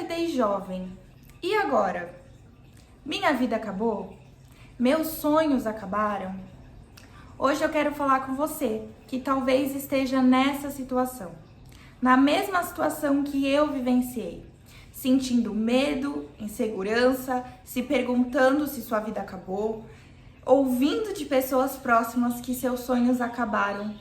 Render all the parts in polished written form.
Engravidei jovem. E agora? Minha vida acabou? Meus sonhos acabaram? Hoje eu quero falar com você que talvez esteja nessa situação, na mesma situação que eu vivenciei, sentindo medo, insegurança, se perguntando se sua vida acabou, ouvindo de pessoas próximas que seus sonhos acabaram.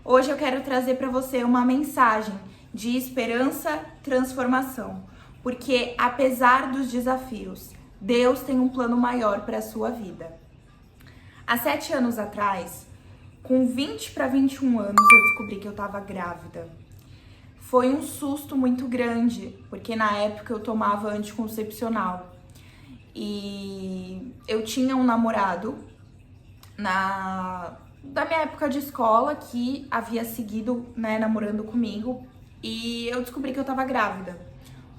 Hoje eu quero trazer para você uma mensagem de esperança, transformação, porque apesar dos desafios, Deus tem um plano maior para a sua vida. Há 7 anos atrás, com 20 para 21 anos, eu descobri que eu estava grávida. Foi um susto muito grande, porque na época eu tomava anticoncepcional. E eu tinha um namorado da minha época de escola que havia seguido, namorando comigo. E eu descobri que eu tava grávida,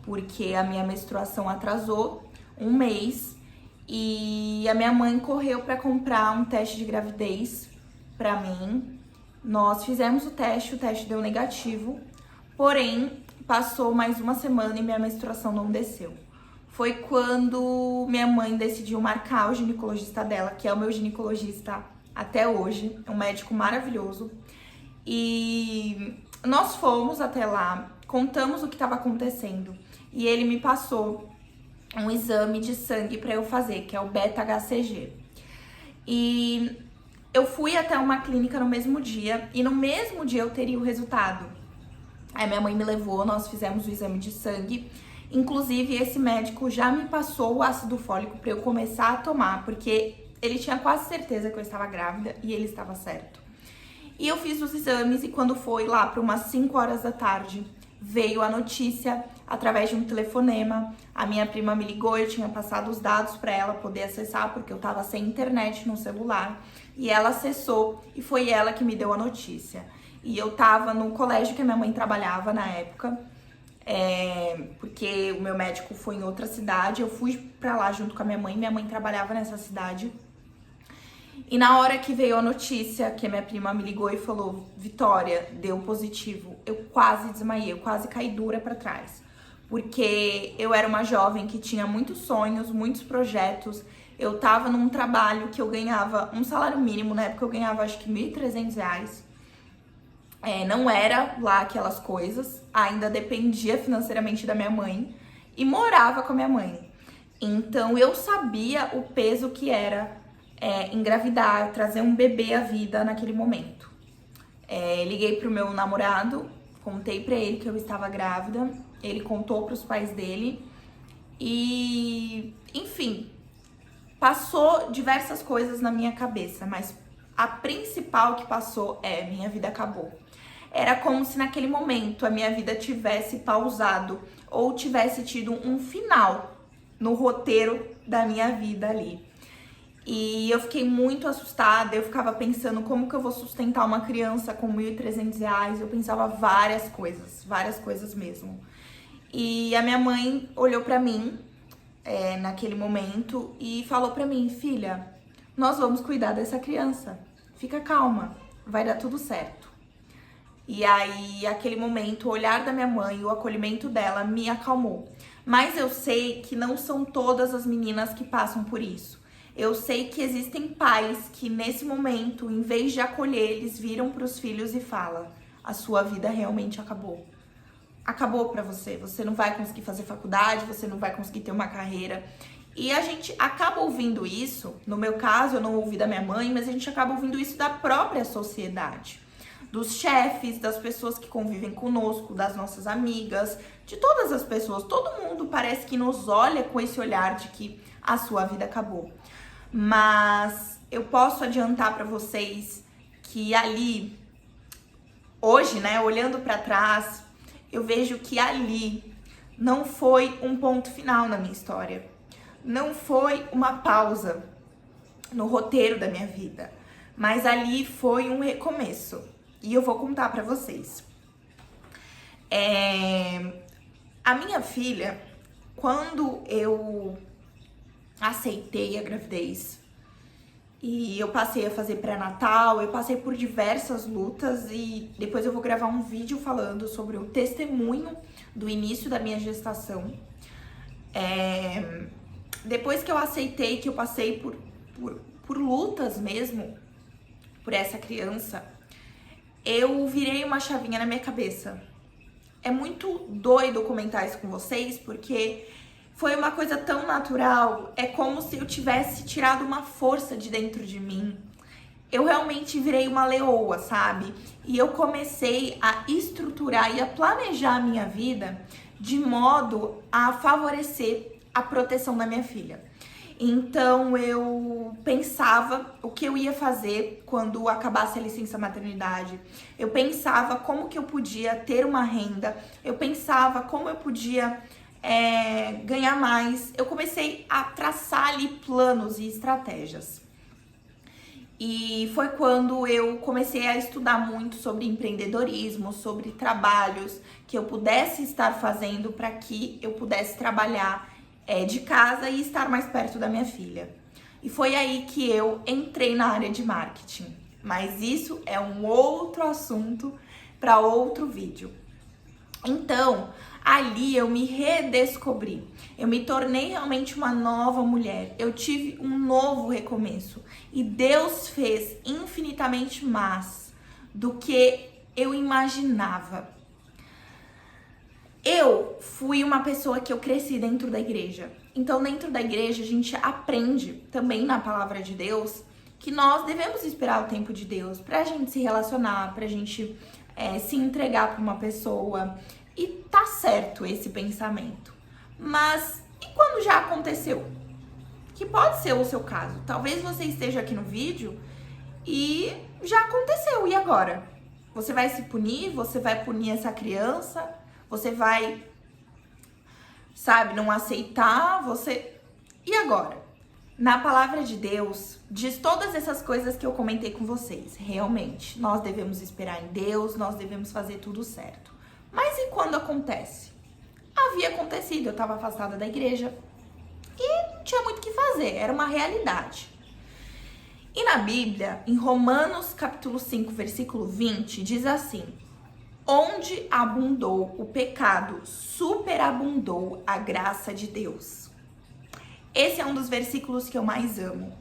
porque a minha menstruação atrasou um mês e a minha mãe correu para comprar um teste de gravidez para mim. Nós fizemos o teste deu negativo, porém passou mais uma semana e minha menstruação não desceu. Foi quando minha mãe decidiu marcar o ginecologista dela, que é o meu ginecologista até hoje, é um médico maravilhoso. E nós fomos até lá, contamos o que estava acontecendo e ele me passou um exame de sangue para eu fazer, que é o beta-HCG. E eu fui até uma clínica no mesmo dia e no mesmo dia eu teria o resultado. Aí minha mãe me levou, nós fizemos o exame de sangue. Inclusive, esse médico já me passou o ácido fólico para eu começar a tomar, porque ele tinha quase certeza que eu estava grávida e ele estava certo. E eu fiz os exames e quando foi lá para umas 5 horas da tarde, veio a notícia através de um telefonema. A minha prima me ligou, eu tinha passado os dados para ela poder acessar, porque eu estava sem internet no celular. E ela acessou e foi ela que me deu a notícia. E eu estava no colégio que a minha mãe trabalhava na época, porque o meu médico foi em outra cidade. Eu fui para lá junto com a minha mãe trabalhava nessa cidade. E na hora que veio a notícia, que a minha prima me ligou e falou: Vitória, deu positivo, eu quase desmaiei, eu quase caí dura pra trás. Porque eu era uma jovem que tinha muitos sonhos, muitos projetos. Eu tava num trabalho que eu ganhava um salário mínimo, na época eu ganhava acho que R$ 1.300. Não era lá aquelas coisas, ainda dependia financeiramente da minha mãe e morava com a minha mãe. Então eu sabia o peso que era engravidar, trazer um bebê à vida naquele momento. Liguei pro meu namorado, contei pra ele que eu estava grávida, ele contou pros pais dele e, enfim, passou diversas coisas na minha cabeça, mas a principal que passou minha vida acabou. Era como se naquele momento a minha vida tivesse pausado ou tivesse tido um final no roteiro da minha vida ali. E eu fiquei muito assustada, eu ficava pensando como que eu vou sustentar uma criança com R$ 1.300, eu pensava várias coisas mesmo. E a minha mãe olhou pra mim, naquele momento, e falou pra mim: filha, nós vamos cuidar dessa criança, fica calma, vai dar tudo certo. E aí, aquele momento, o olhar da minha mãe, o acolhimento dela me acalmou. Mas eu sei que não são todas as meninas que passam por isso. Eu sei que existem pais que nesse momento, em vez de acolher, eles viram para os filhos e falam: a sua vida realmente acabou. Acabou para você. Você não vai conseguir fazer faculdade, você não vai conseguir ter uma carreira. E a gente acaba ouvindo isso. No meu caso, eu não ouvi da minha mãe, mas a gente acaba ouvindo isso da própria sociedade. Dos chefes, das pessoas que convivem conosco, das nossas amigas, de todas as pessoas. Todo mundo parece que nos olha com esse olhar de que a sua vida acabou. Mas eu posso adiantar para vocês que ali, hoje, olhando para trás, eu vejo que ali não foi um ponto final na minha história. Não foi uma pausa no roteiro da minha vida. Mas ali foi um recomeço. E eu vou contar para vocês. A minha filha, quando eu aceitei a gravidez e eu passei a fazer pré-natal, eu passei por diversas lutas e depois eu vou gravar um vídeo falando sobre o testemunho do início da minha gestação. Depois que eu aceitei que eu passei por lutas mesmo, por essa criança, eu virei uma chavinha na minha cabeça. É muito doido comentar isso com vocês, porque foi uma coisa tão natural, é como se eu tivesse tirado uma força de dentro de mim. Eu realmente virei uma leoa, sabe? E eu comecei a estruturar e a planejar a minha vida de modo a favorecer a proteção da minha filha. Então eu pensava o que eu ia fazer quando acabasse a licença maternidade. Eu pensava como que eu podia ter uma renda. Eu pensava como eu podia ganhar mais. Eu comecei a traçar ali planos e estratégias. E foi quando eu comecei a estudar muito sobre empreendedorismo, sobre trabalhos que eu pudesse estar fazendo para que eu pudesse trabalhar de casa e estar mais perto da minha filha. E foi aí que eu entrei na área de marketing. Mas isso é um outro assunto para outro vídeo. Então, ali eu me redescobri. Eu me tornei realmente uma nova mulher. Eu tive um novo recomeço. E Deus fez infinitamente mais do que eu imaginava. Eu fui uma pessoa que eu cresci dentro da igreja. Então, dentro da igreja, a gente aprende também na palavra de Deus que nós devemos esperar o tempo de Deus pra gente se relacionar, pra gente se entregar pra uma pessoa. E tá certo esse pensamento. Mas e quando já aconteceu? Que pode ser o seu caso. Talvez você esteja aqui no vídeo e já aconteceu. E agora? Você vai se punir? Você vai punir essa criança? Você vai, sabe, não aceitar? E agora? Na palavra de Deus, diz todas essas coisas que eu comentei com vocês. Realmente, nós devemos esperar em Deus, nós devemos fazer tudo certo. Mas e quando acontece? Havia acontecido, eu estava afastada da igreja e não tinha muito o que fazer, era uma realidade. E na Bíblia, em Romanos capítulo 5, versículo 20, diz assim: onde abundou o pecado, superabundou a graça de Deus. Esse é um dos versículos que eu mais amo,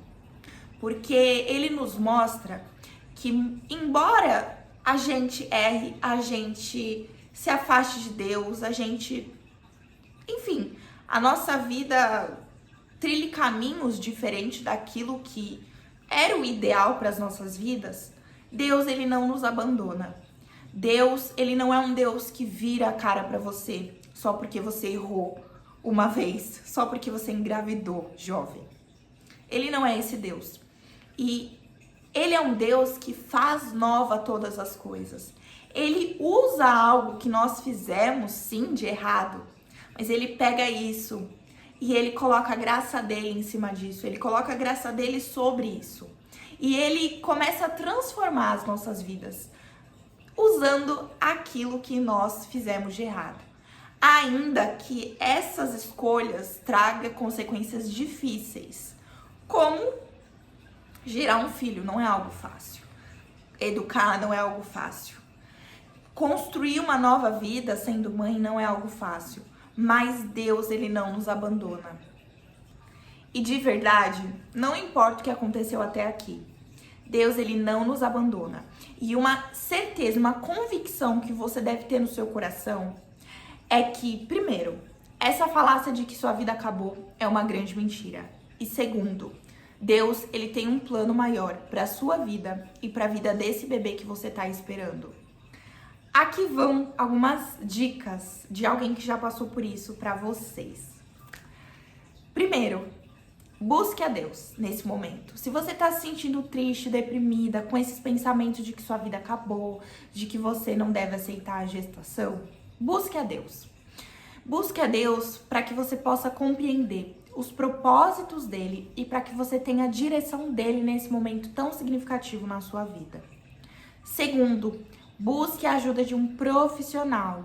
porque ele nos mostra que, embora a gente erre, a gente se afaste de Deus, a gente, enfim, a nossa vida trilhe caminhos diferentes daquilo que era o ideal para as nossas vidas, Deus, ele não nos abandona. Deus, ele não é um Deus que vira a cara para você só porque você errou uma vez, só porque você engravidou, jovem. Ele não é esse Deus. E ele é um Deus que faz nova todas as coisas. Ele usa algo que nós fizemos, sim, de errado, mas ele pega isso e ele coloca a graça dele em cima disso, ele coloca a graça dele sobre isso. E ele começa a transformar as nossas vidas, usando aquilo que nós fizemos de errado. Ainda que essas escolhas tragam consequências difíceis, como gerar um filho não é algo fácil. Educar não é algo fácil. Construir uma nova vida sendo mãe não é algo fácil, mas Deus, ele não nos abandona. E de verdade, não importa o que aconteceu até aqui, Deus, ele não nos abandona. E uma certeza, uma convicção que você deve ter no seu coração é que, primeiro, essa falácia de que sua vida acabou é uma grande mentira. E segundo, Deus, ele tem um plano maior para a sua vida e para a vida desse bebê que você está esperando. Aqui vão algumas dicas de alguém que já passou por isso para vocês. Primeiro, busque a Deus nesse momento. Se você tá se sentindo triste, deprimida, com esses pensamentos de que sua vida acabou, de que você não deve aceitar a gestação, busque a Deus. Busque a Deus para que você possa compreender os propósitos dele e para que você tenha a direção dele nesse momento tão significativo na sua vida. Segundo, busque a ajuda de um profissional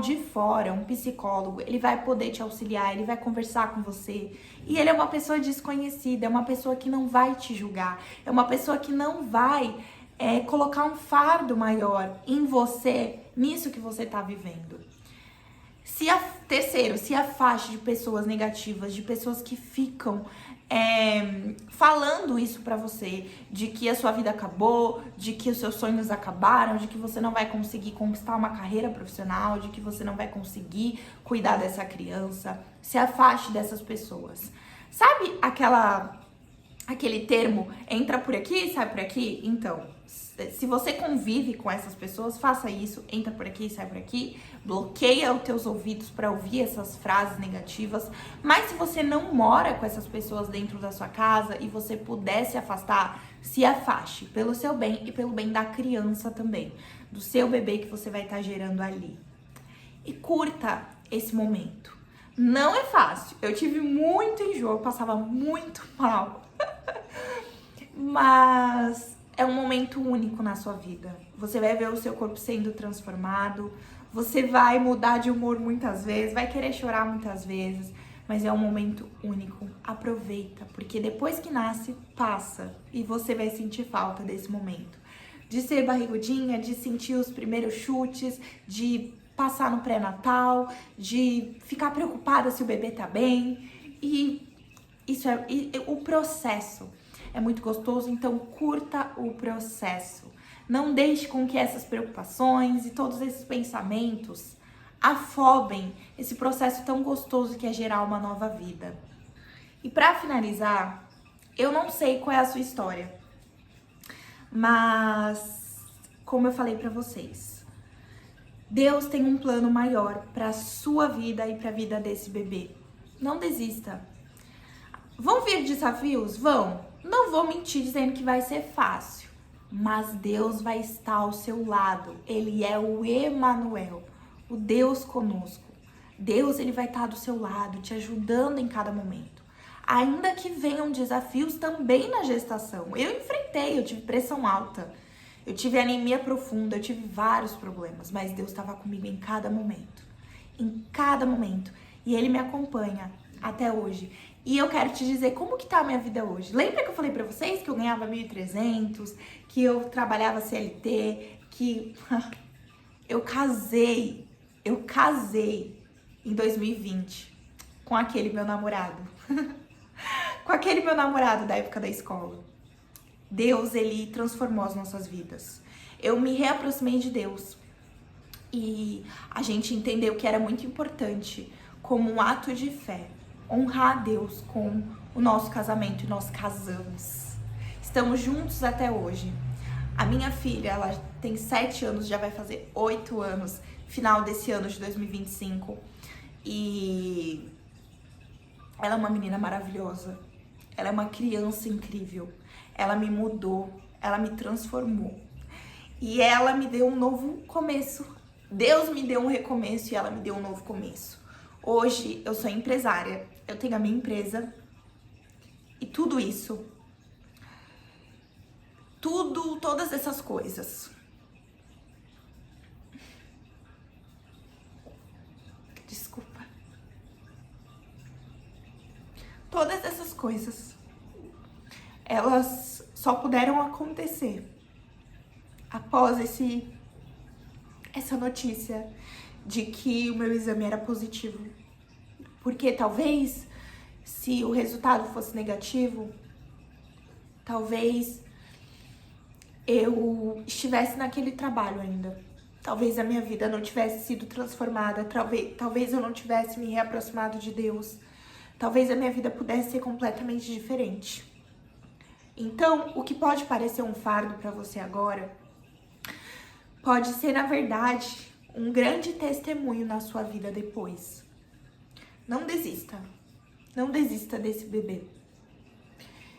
de fora, um psicólogo. Ele vai poder te auxiliar, ele vai conversar com você. E ele é uma pessoa desconhecida, é uma pessoa que não vai te julgar, é uma pessoa que não vai colocar um fardo maior em você, nisso que você está vivendo. Terceiro, se afaste de pessoas negativas, de pessoas que ficam falando isso pra você, de que a sua vida acabou, de que os seus sonhos acabaram, de que você não vai conseguir conquistar uma carreira profissional, de que você não vai conseguir cuidar dessa criança. Se afaste dessas pessoas. Sabe aquele termo, entra por aqui, sai por aqui? Então, se você convive com essas pessoas, faça isso, entra por aqui, sai por aqui, bloqueia os teus ouvidos para ouvir essas frases negativas. Mas se você não mora com essas pessoas dentro da sua casa e você puder se afastar, se afaste, pelo seu bem e pelo bem da criança também, do seu bebê que você vai estar gerando ali. E curta esse momento. Não é fácil, eu tive muito enjoo, eu passava muito mal. Mas é um momento único na sua vida. Você vai ver o seu corpo sendo transformado, você vai mudar de humor muitas vezes, vai querer chorar muitas vezes, mas é um momento único. Aproveita, porque depois que nasce, passa e você vai sentir falta desse momento. De ser barrigudinha, de sentir os primeiros chutes, de passar no pré-natal, de ficar preocupada se o bebê tá bem. E isso é o processo. É muito gostoso, então curta o processo. Não deixe com que essas preocupações e todos esses pensamentos afobem esse processo tão gostoso que é gerar uma nova vida. E para finalizar, eu não sei qual é a sua história, mas como eu falei para vocês, Deus tem um plano maior para a sua vida e para a vida desse bebê. Não desista. Vão vir desafios? Vão. Não vou mentir dizendo que vai ser fácil, mas Deus vai estar ao seu lado. Ele é o Emanuel, o Deus conosco. Deus, ele vai estar do seu lado, te ajudando em cada momento. Ainda que venham desafios também na gestação. Eu enfrentei, eu tive pressão alta, eu tive anemia profunda, eu tive vários problemas, mas Deus estava comigo em cada momento. Em cada momento. E ele me acompanha até hoje. E eu quero te dizer como que tá a minha vida hoje. Lembra que eu falei pra vocês que eu ganhava 1.300, que eu trabalhava CLT, que eu casei em 2020 com aquele meu namorado. Com aquele meu namorado da época da escola. Deus, ele transformou as nossas vidas. Eu me reaproximei de Deus. E a gente entendeu que era muito importante, como um ato de fé, honrar a Deus com o nosso casamento, e nós casamos. Estamos juntos até hoje. A minha filha, ela tem 7 anos, já vai fazer 8 anos, final desse ano de 2025. E ela é uma menina maravilhosa. Ela é uma criança incrível. Ela me mudou, ela me transformou. E ela me deu um novo começo. Deus me deu um recomeço e ela me deu um novo começo. Hoje eu sou empresária, eu tenho a minha empresa e tudo isso, todas essas coisas. Desculpa. Todas essas coisas, elas só puderam acontecer após essa notícia de que o meu exame era positivo. Porque talvez, se o resultado fosse negativo, talvez eu estivesse naquele trabalho ainda. Talvez a minha vida não tivesse sido transformada, talvez eu não tivesse me reaproximado de Deus. Talvez a minha vida pudesse ser completamente diferente. Então, o que pode parecer um fardo para você agora, pode ser, na verdade, um grande testemunho na sua vida depois. Não desista. Não desista desse bebê.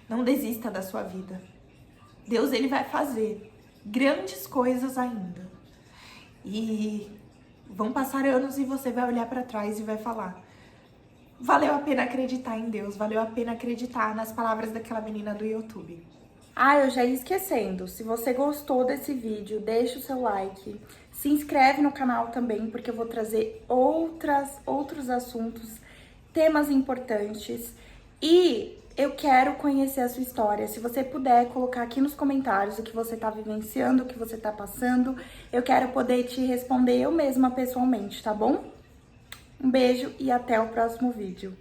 Não desista da sua vida. Deus, ele vai fazer grandes coisas ainda. E vão passar anos e você vai olhar para trás e vai falar: valeu a pena acreditar em Deus, valeu a pena acreditar nas palavras daquela menina do YouTube. Ah, eu já ia esquecendo, se você gostou desse vídeo, deixa o seu like, se inscreve no canal também, porque eu vou trazer outros assuntos, temas importantes, e eu quero conhecer a sua história. Se você puder colocar aqui nos comentários o que você tá vivenciando, o que você tá passando, eu quero poder te responder eu mesma pessoalmente, tá bom? Um beijo e até o próximo vídeo.